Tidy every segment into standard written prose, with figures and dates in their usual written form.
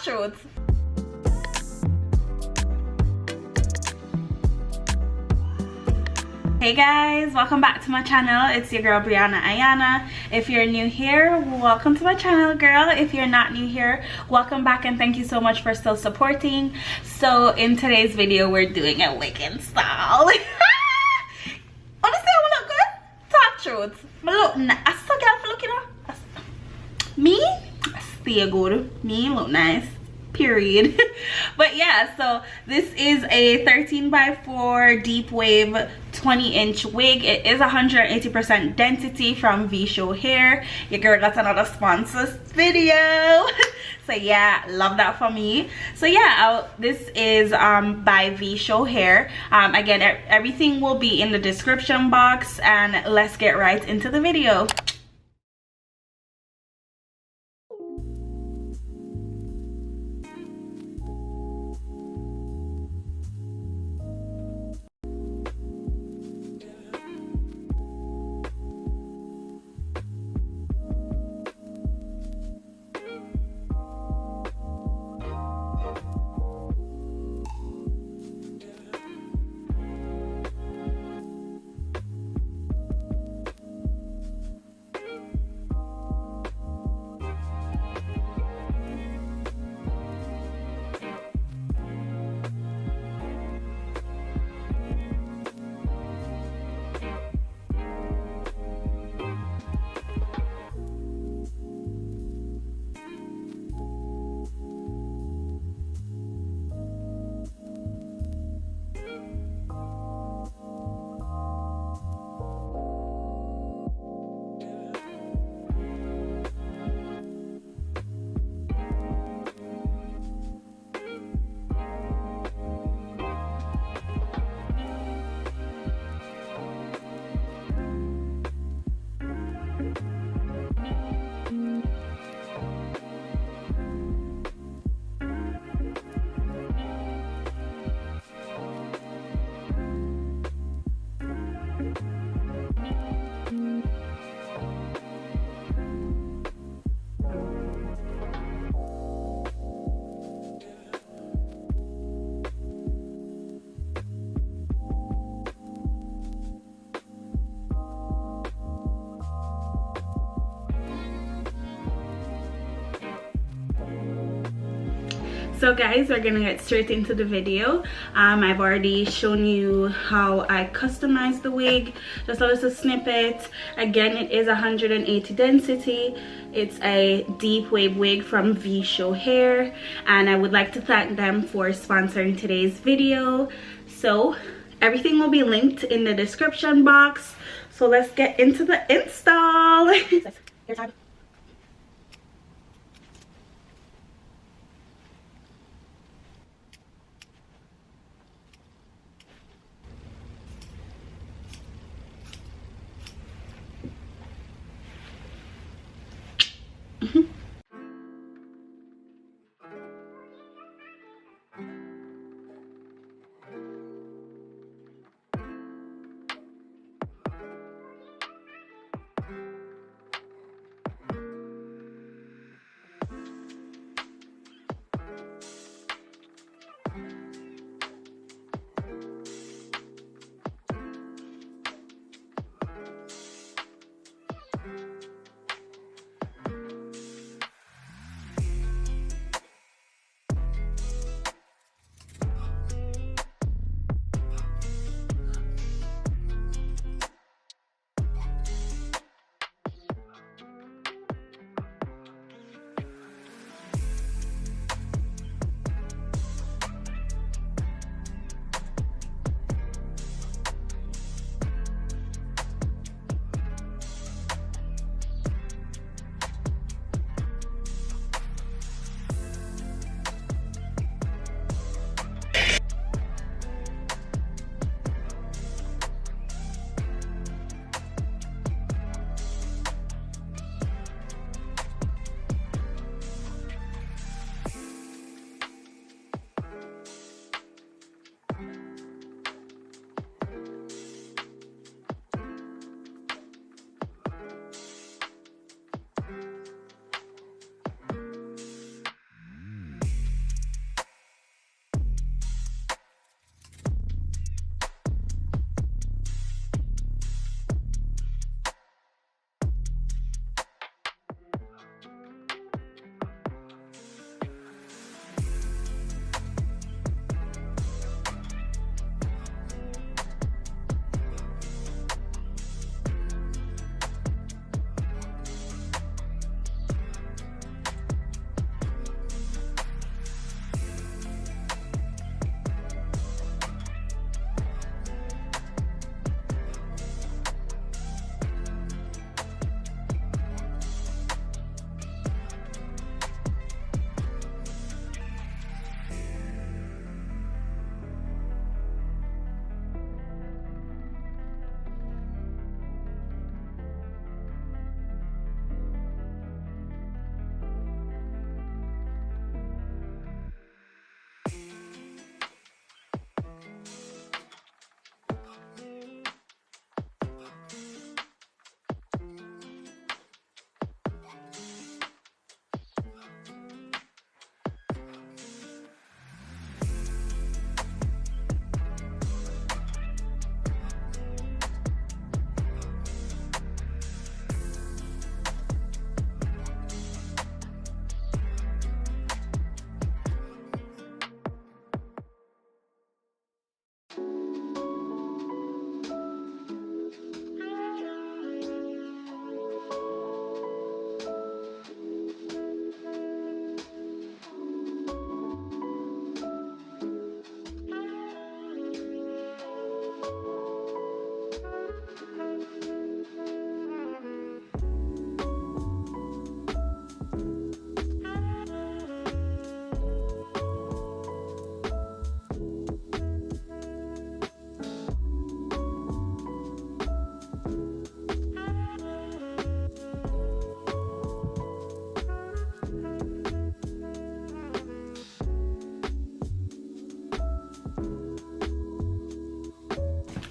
truth. Hey guys, welcome back to my channel. It's your girl Brianna Ayana. If you're new here, welcome to my channel, girl. If you're not new here, welcome back and thank you so much for still supporting. So in today's video, we're doing a wig install. Honestly, I look good. Talk truth. I look nice. I still get for looking at me. I stay good. Me look nice. Period. But yeah, so this is a 13x4 deep wave 20-inch wig. It is 180% density from VSHOW Hair. Your girl got another sponsors video. So yeah, love that for me. So yeah, this is by VSHOW Hair. Again, everything will be in the description box, and let's get right into the video. So guys, we're gonna get straight into the video. I've already shown you how I customize the wig, just a little snippet. Again, it is 180 density. It's a deep wave wig from VSHOW Hair, and I would like to thank them for sponsoring today's video. So everything will be linked in the description box. So let's get into the install. Your time.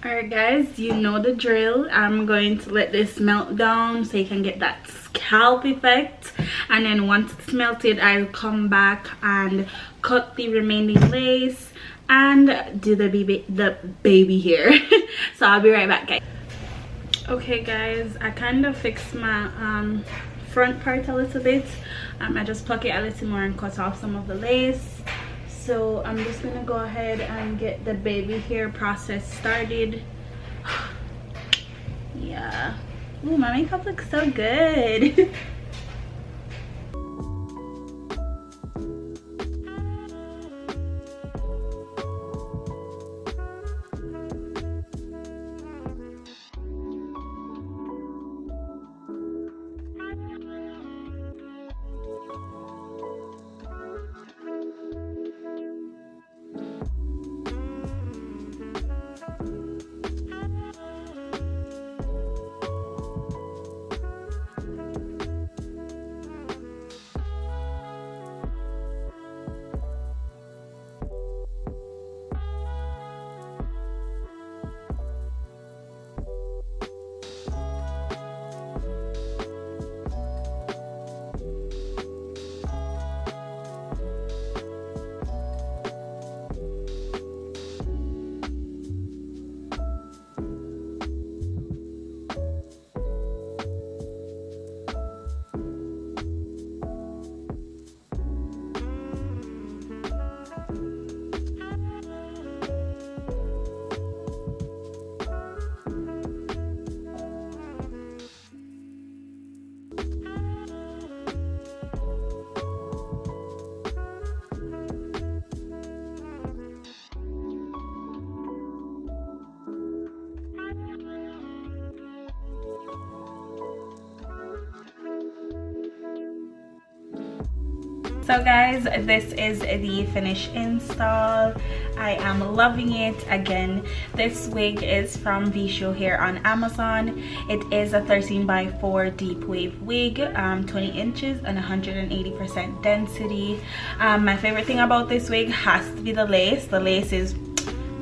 Alright guys, you know the drill. I'm going to let this melt down so you can get that scalp effect, and then once it's melted I'll come back and cut the remaining lace and do the baby hair. So I'll be right back, guys. Okay guys, I kind of fixed my front part a little bit. I just pluck it a little more and cut off some of the lace. So I'm just gonna go ahead and get the baby hair process started. Yeah. Ooh, my makeup looks so good. So guys, this is the finished install. I am loving it. Again, this wig is from VSHOW Hair on Amazon. It is a 13x4 deep wave wig, 20 inches and 180% density. My favorite thing about this wig has to be the lace. The lace is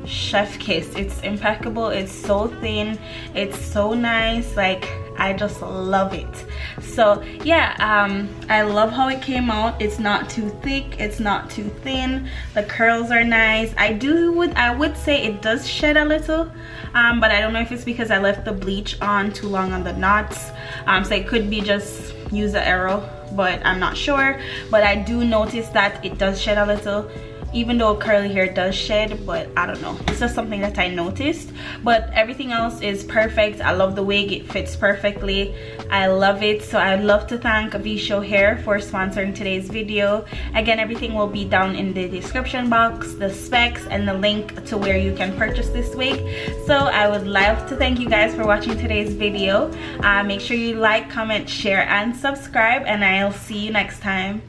chef kiss. It's impeccable. It's so thin. It's so nice. Like, I just love it. So yeah, I love how it came out. It's not too thick, it's not too thin. The curls are nice. I would say it does shed a little, but I don't know if it's because I left the bleach on too long on the knots. So it could be just user error, but I'm not sure. But I do notice that it does shed a little, even though curly hair does shed, but I don't know, it's just something that I noticed. But everything else is perfect. I love the wig, it fits perfectly. I love it. So I'd love to thank VSHOW Hair for sponsoring today's video. Again, everything will be down in the description box, the specs and the link to where you can purchase this wig. So I would love to thank you guys for watching today's video. Make sure you like, comment, share and subscribe, and I'll see you next time.